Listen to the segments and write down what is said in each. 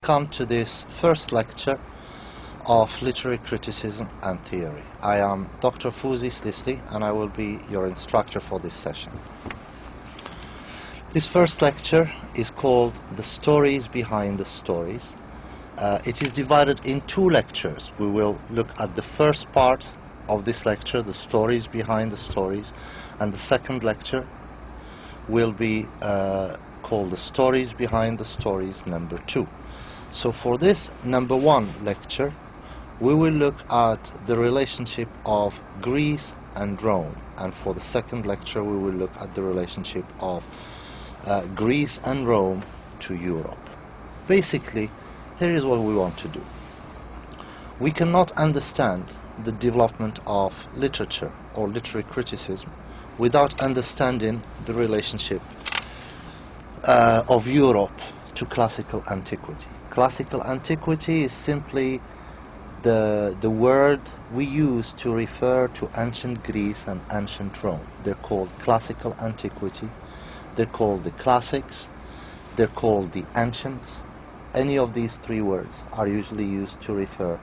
Welcome to this first lecture of literary criticism and theory. I am Dr. Fawzi Slisley and I will be your instructor for this session. This first lecture is called The Stories Behind the Stories. It is divided in two lectures. We will look at the first part of this lecture, the stories behind the stories, and the second lecture will be called The Stories Behind the Stories number 2. So for this number 1 lecture, we will look at the relationship of Greece and Rome, and for the second lecture we will look at the relationship of Greece and Rome to Europe. Basically, here is what we want to do. We cannot understand the development of literature or literary criticism without understanding the relationship of Europe to classical antiquity. Classical antiquity is simply the word we use to refer to ancient Greece and ancient Rome. They're called classical antiquity, they're called the classics, they're called the ancients. Any of these three words are usually used to refer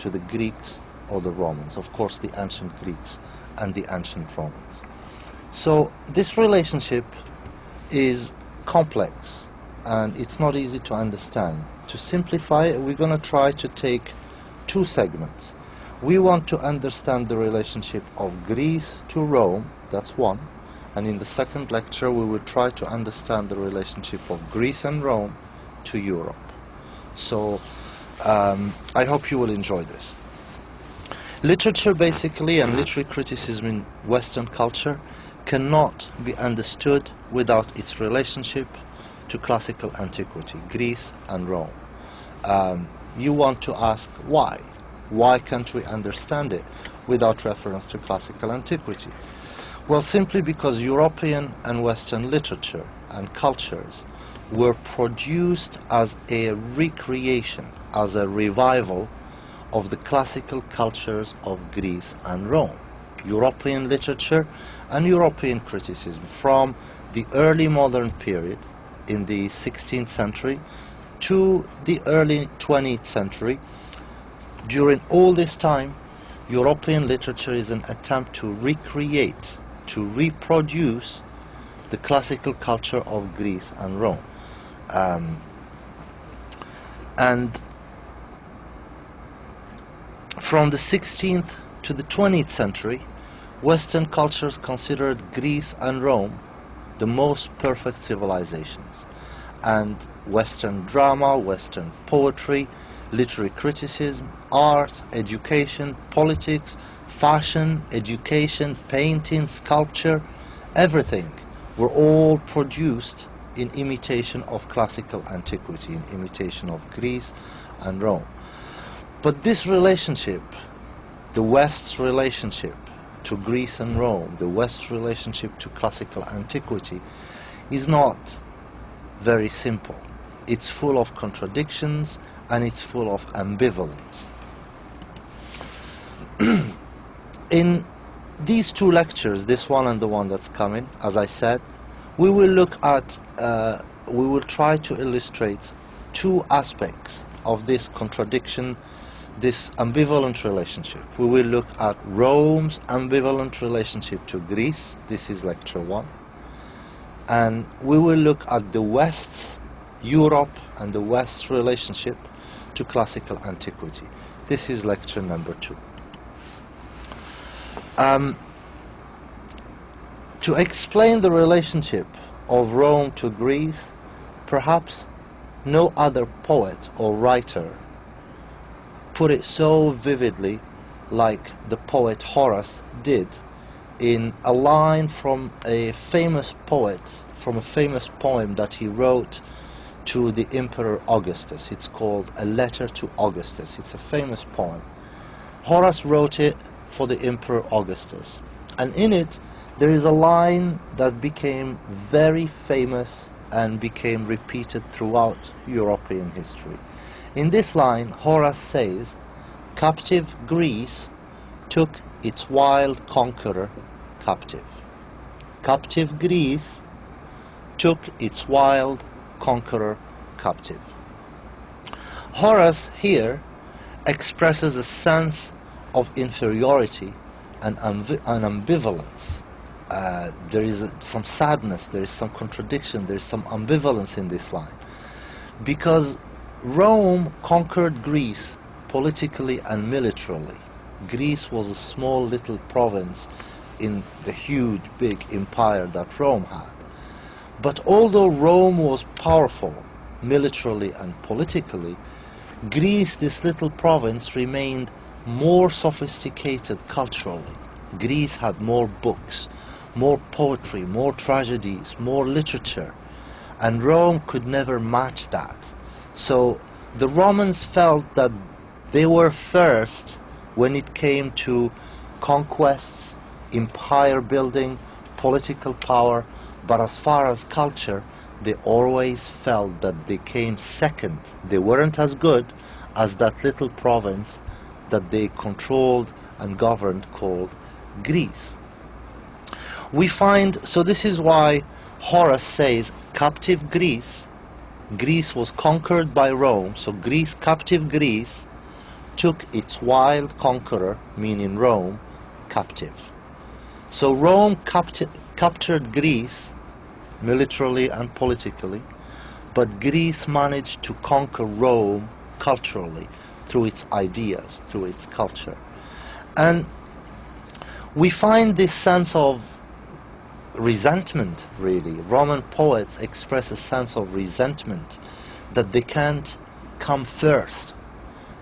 to the Greeks or the Romans. Of course, the ancient Greeks and the ancient Romans. So this relationship is complex and it's not easy to understand. To simplify it, we're going to try to take two segments. We want to understand the relationship of Greece to Rome, that's one, and in the second lecture we will try to understand the relationship of Greece and Rome to Europe. So I hope you will enjoy this. Literature basically and literary criticism in Western culture cannot be understood without its relationship to classical antiquity, Greece and Rome. You want to ask why? Why can't we understand it without reference to classical antiquity? Well, simply because European and Western literature and cultures were produced as a recreation, as a revival of the classical cultures of Greece and Rome. European literature and European criticism from the early modern period in the 16th century to the early 20th century. During all this time, European literature is an attempt to recreate, to reproduce the classical culture of Greece and Rome. And from the 16th to the 20th century, Western cultures considered Greece and Rome the most perfect civilizations. And Western drama, Western poetry, literary criticism, art, education, politics, fashion, education, painting, sculpture, everything were all produced in imitation of classical antiquity, in imitation of Greece and Rome. But this relationship, the West's relationship to Greece and Rome, the West's relationship to classical antiquity, is not very simple. It's full of contradictions and it's full of ambivalence. In these two lectures, this one and the one that's coming, as I said, we will look at, we will try to illustrate two aspects of this contradiction, this ambivalent relationship. We will look at Rome's ambivalent relationship to Greece. This is lecture 1. And we will look at the West's, Europe and the West's relationship to classical antiquity. This is lecture number 2. To explain the relationship of Rome to Greece, perhaps no other poet or writer put it so vividly like the poet Horace did in a line from a famous poet, from a famous poem that he wrote to the Emperor Augustus. It's called A Letter to Augustus. It's a famous poem. Horace wrote it for the Emperor Augustus, and in it there is a line that became very famous and became repeated throughout European history. In this line, Horace says, "Captive Greece took its wild conqueror captive." Captive Greece took its wild conqueror captive. Horace here expresses a sense of inferiority and ambivalence. There is some sadness, there is some contradiction, there is some ambivalence in this line. Because Rome conquered Greece politically and militarily. Greece was a small little province in the huge big empire that Rome had. But although Rome was powerful militarily and politically, Greece, this little province, remained more sophisticated culturally. Greece had more books, more poetry, more tragedies, more literature, and Rome could never match that. So the Romans felt that they were first when it came to conquests, empire building, political power, but as far as culture, they always felt that they came second. They weren't as good as that little province that they controlled and governed called Greece. We find, so this is why Horace says, captive Greece, Greece was conquered by Rome, so Greece, captive Greece, took its wild conqueror, meaning Rome, captive. So Rome captured Greece militarily and politically, but Greece managed to conquer Rome culturally through its ideas, through its culture. And we find this sense of resentment, really. Roman poets express a sense of resentment that they can't come first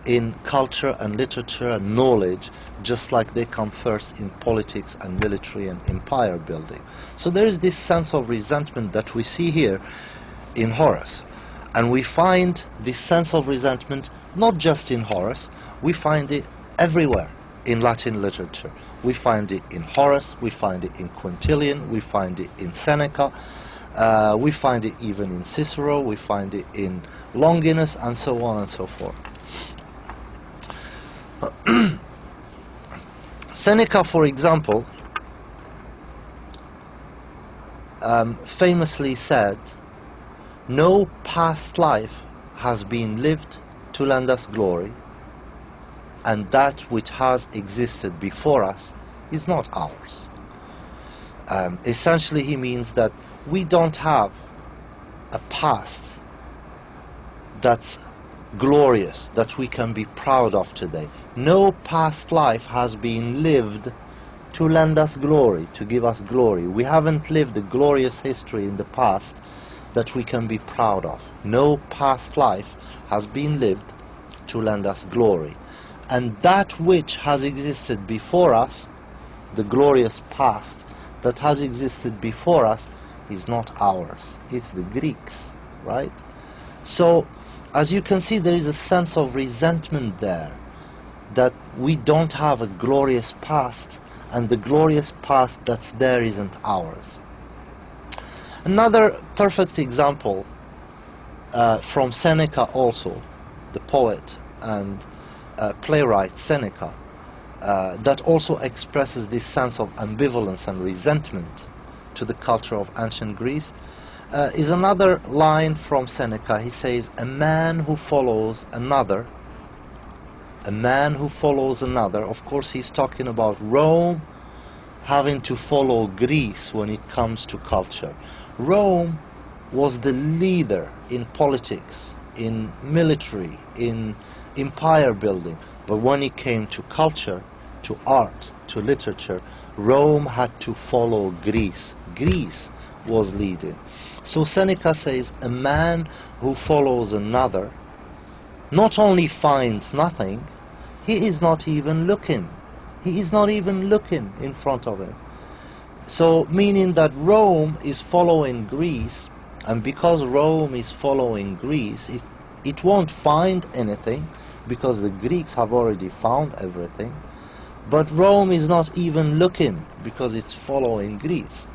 in culture and literature and knowledge, just like they come first in politics and military and empire building. So there is this sense of resentment that we see here in Horace. And we find this sense of resentment not just in Horace, we find it everywhere in Latin literature. We find it in Horace, we find it in Quintilian, we find it in Seneca, we find it even in Cicero, we find it in Longinus, and so on and so forth. Seneca, for example, famously said, "No past life has been lived to lend us glory, and that which has existed before us is not ours." Essentially, he means that we don't have a past that's glorious, that we can be proud of today. No past life has been lived to lend us glory, to give us glory. We haven't lived a glorious history in the past that we can be proud of. No past life has been lived to lend us glory. And that which has existed before us, the glorious past that has existed before us, is not ours. It's the Greeks, right? So, as you can see, there is a sense of resentment there, that we don't have a glorious past, and the glorious past that's there isn't ours. Another perfect example from Seneca also, the poet and playwright Seneca, that also expresses this sense of ambivalence and resentment to the culture of ancient Greece, is another line from Seneca. He says, "A man who follows another," a man who follows another, of course he's talking about Rome having to follow Greece when it comes to culture. Rome was the leader in politics, in military, in empire building, but when it came to culture, to art, to literature, Rome had to follow Greece. Greece was leading. So Seneca says, a man who follows another not only finds nothing, he is not even looking. He is not even looking in front of him. So meaning that Rome is following Greece, and because Rome is following Greece, it won't find anything, because the Greeks have already found everything. But Rome is not even looking, because it's following Greece.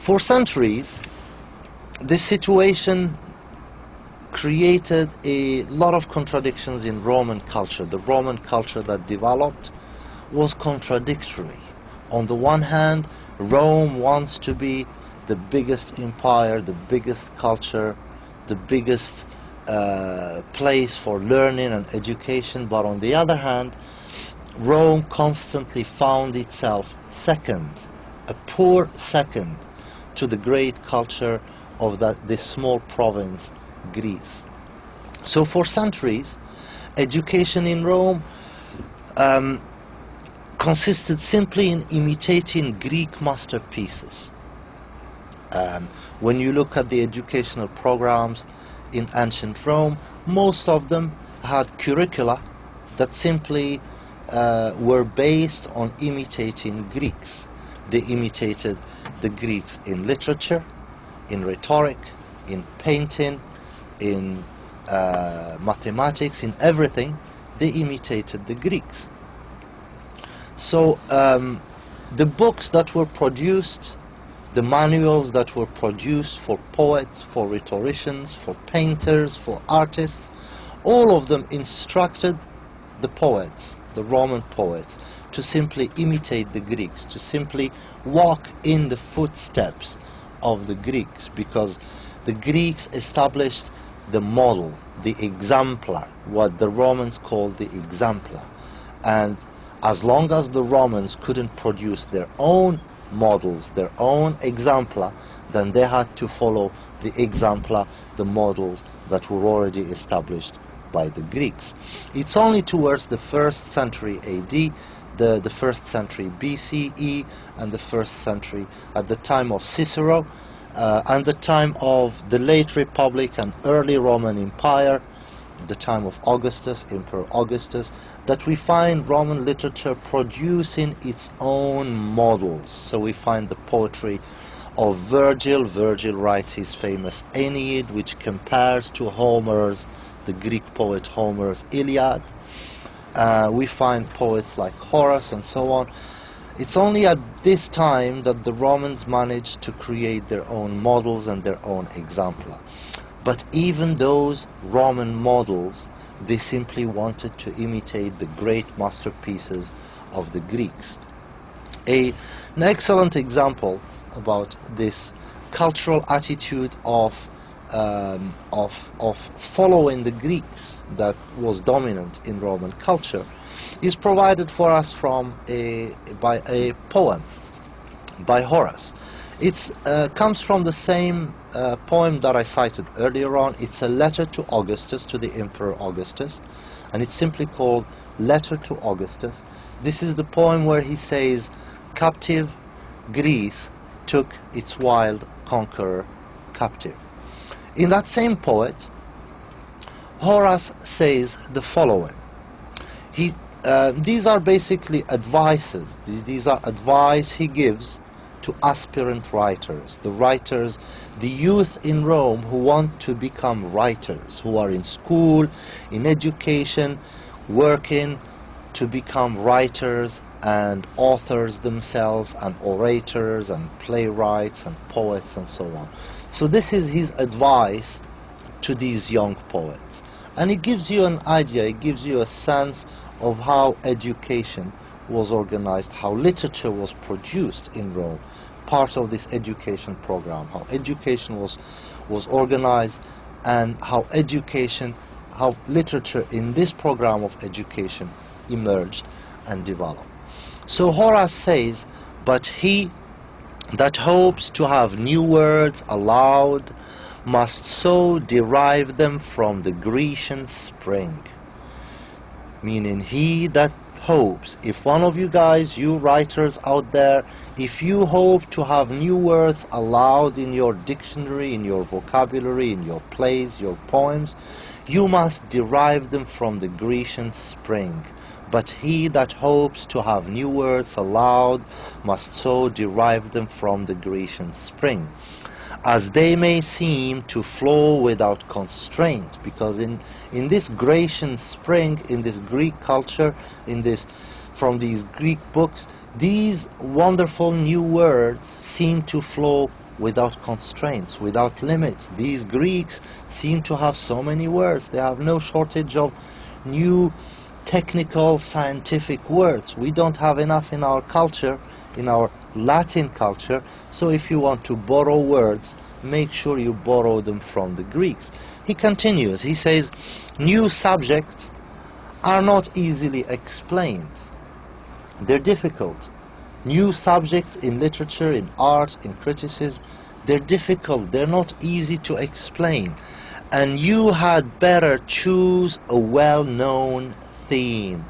For centuries, this situation created a lot of contradictions in Roman culture. The Roman culture that developed was contradictory. On the one hand, Rome wants to be the biggest empire, the biggest culture, the biggest place for learning and education, but on the other hand, Rome constantly found itself second, a poor second, to the great culture of this small province, Greece. So for centuries, education in Rome consisted simply in imitating Greek masterpieces. When you look at the educational programs in ancient Rome, most of them had curricula that simply were based on imitating Greeks. They imitated the Greeks in literature, in rhetoric, in painting, in mathematics, in everything. They imitated the Greeks. So the books that were produced, the manuals that were produced for poets, for rhetoricians, for painters, for artists, all of them instructed the poets, the Roman poets, to simply imitate the Greeks, to simply walk in the footsteps of the Greeks, because the Greeks established the model, the exemplar, what the Romans called the exemplar. And as long as the Romans couldn't produce their own models, their own exemplar, then they had to follow the exemplar, the models that were already established by the Greeks. It's only towards the 1st century AD, the 1st century BCE, and the 1st century at the time of Cicero, and the time of the late Republic and early Roman Empire, the time of Augustus, Emperor Augustus, that we find Roman literature producing its own models. So we find the poetry of Virgil. Virgil writes his famous Aeneid, which compares to Homer's, the Greek poet Homer's Iliad. We find poets like Horace and so on. It's only at this time that the Romans managed to create their own models and their own exemplar. But even those Roman models, they simply wanted to imitate the great masterpieces of the Greeks. An excellent example about this cultural attitude of following the Greeks that was dominant in Roman culture is provided for us by a poem by Horace. It comes from the same poem that I cited earlier on. It's a letter to Augustus, to the Emperor Augustus, and it's simply called Letter to Augustus. This is the poem where he says, "Captive Greece took its wild conqueror captive." In that same poet, Horace says the following. These are basically advices. These are advice he gives to aspirant writers, the youth in Rome who want to become writers, who are in school, in education, working to become writers and authors themselves, and orators and playwrights and poets and so on. So this is his advice to these young poets. And it gives you an idea, it gives you a sense of how education was organized, how literature was produced in Rome, part of this education program, how education was organized, and how literature in this program of education emerged and developed. So Horace says, "But he that hopes to have new words aloud must so derive them from the Grecian spring." Meaning, he that hopes, if one of you guys, you writers out there, if you hope to have new words aloud in your dictionary, in your vocabulary, in your plays, your poems, you must derive them from the Grecian spring. But he that hopes to have new words aloud must so derive them from the Grecian spring, as they may seem to flow without constraint. Because in this Grecian spring, in this Greek culture, from these Greek books, these wonderful new words seem to flow without constraints, without limits. These Greeks seem to have so many words. They have no shortage of new technical, scientific words. We don't have enough in our culture, in our Latin culture. So if you want to borrow words make sure you borrow them from the Greeks. He continues, he says, new subjects are not easily explained. They're difficult. New subjects in literature, in art, in criticism, they're difficult, they're not easy to explain. And you had better choose a well-known theme.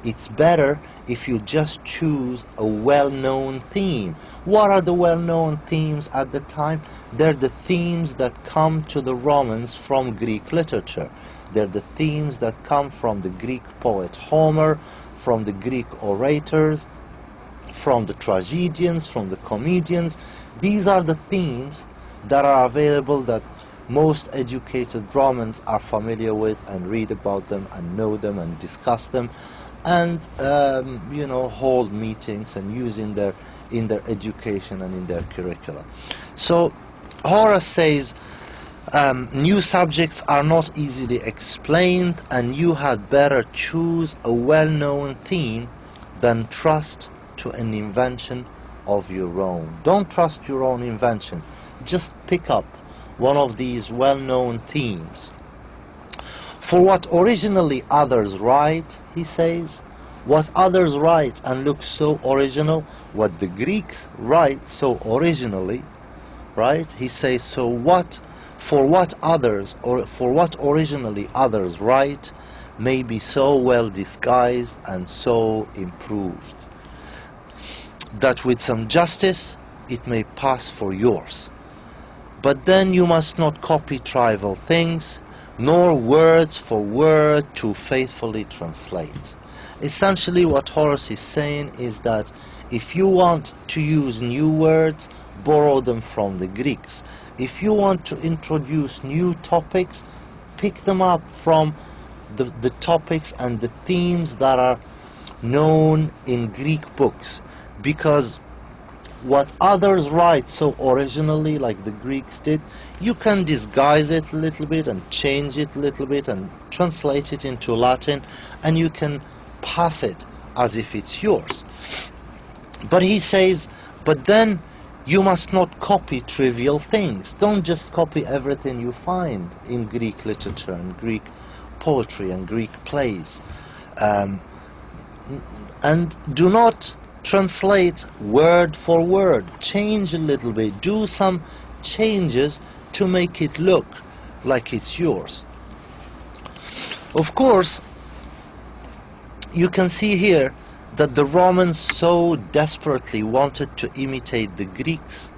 It's better if you just choose a well-known theme. What are the well-known themes at the time? They're the themes that come to the Romans from Greek literature. They're the themes that come from the Greek poet Homer, from the Greek orators, from the tragedians, from the comedians. These are the themes that are available, that most educated Romans are familiar with and read about them and know them and discuss them and hold meetings and use in their education and in their curricula. So Horace says new subjects are not easily explained, and you had better choose a well-known theme than trust to an invention of your own. Don't trust your own invention. Just pick up one of these well-known themes. For what originally others write, he says, what others write and looks so original, what the Greeks write so originally, right? He says, so for what originally others write may be so well disguised and so improved, that with some justice it may pass for yours. But then you must not copy trivial things, nor words for word too faithfully translate. Essentially what Horace is saying is that if you want to use new words, borrow them from the Greeks. If you want to introduce new topics, pick them up from the topics and the themes that are known in Greek books, because what others write so originally, like the Greeks did, you can disguise it a little bit and change it a little bit and translate it into Latin, and you can pass it as if it's yours. But he says, but then you must not copy trivial things. Don't just copy everything you find in Greek literature and Greek poetry and Greek plays. And do not translate word for word. Change a little bit. Do some changes to make it look like it's yours. Of course, you can see here that the Romans so desperately wanted to imitate the Greeks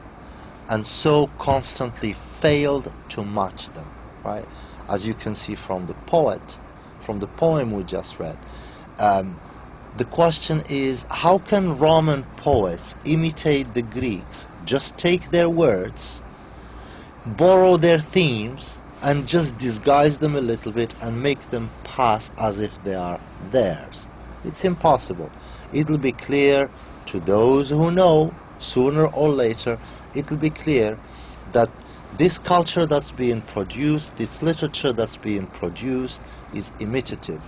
and so constantly failed to match them, right? As you can see from the poem we just read. The question is, how can Roman poets imitate the Greeks? Just take their words, borrow their themes, and just disguise them a little bit and make them pass as if they are theirs. It's impossible. It'll be clear to those who know, sooner or later, it'll be clear that this culture that's being produced, this literature that's being produced, is imitative.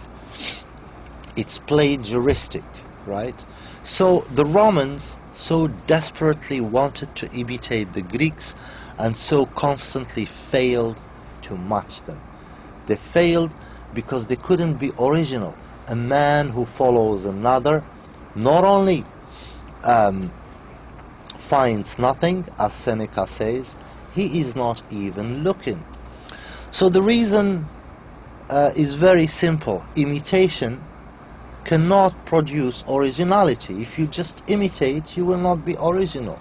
It's plagiaristic, right? So the Romans so desperately wanted to imitate the Greeks and so constantly failed to match them. They failed because they couldn't be original. A man who follows another not only finds nothing, as Seneca says, he is not even looking. So the reason is very simple. Imitation cannot produce originality. If you just imitate, you will not be original.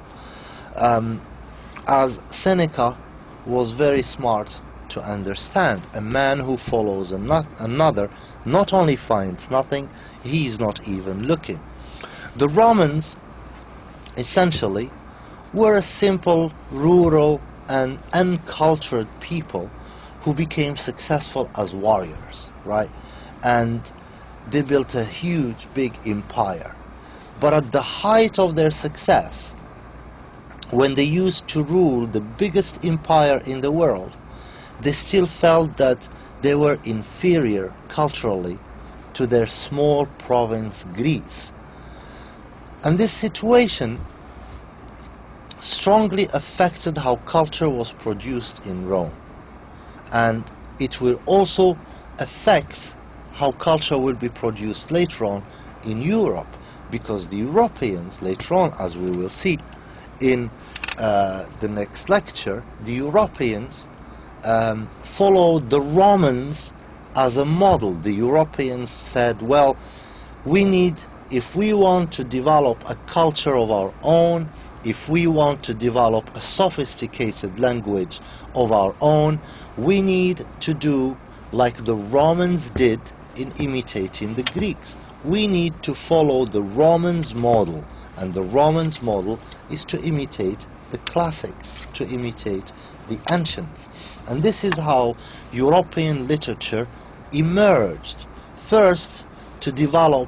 As Seneca was very smart to understand, a man who follows another not only finds nothing, he is not even looking. The Romans essentially were a simple, rural and uncultured people who became successful as warriors, right? And they built a huge, big empire. But at the height of their success, when they used to rule the biggest empire in the world, they still felt that they were inferior culturally to their small province Greece. And this situation strongly affected how culture was produced in Rome, and it will also affect how culture will be produced later on in Europe, because the Europeans later on, as we will see in the next lecture, the Europeans followed the Romans as a model. The Europeans said, well, we need, if we want to develop a culture of our own, if we want to develop a sophisticated language of our own, we need to do like the Romans did in imitating the Greeks. We need to follow the Romans' model, and the Romans' model is to imitate the classics, to imitate the ancients. And this is how European literature emerged. First, to develop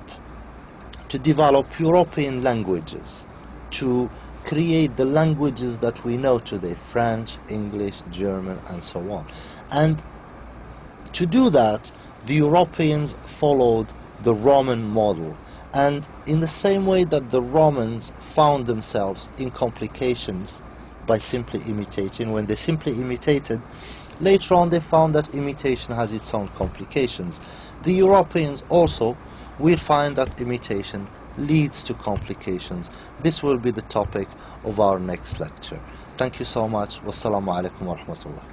European languages, to create the languages that we know today, French, English, German, and so on. And to do that, the Europeans followed the Roman model. And in the same way that the Romans found themselves in complications by simply imitating, when they simply imitated, later on they found that imitation has its own complications. The Europeans also will find that imitation leads to complications. This will be the topic of our next lecture. Thank you so much. Wassalamu alaikum wa rahmatullah.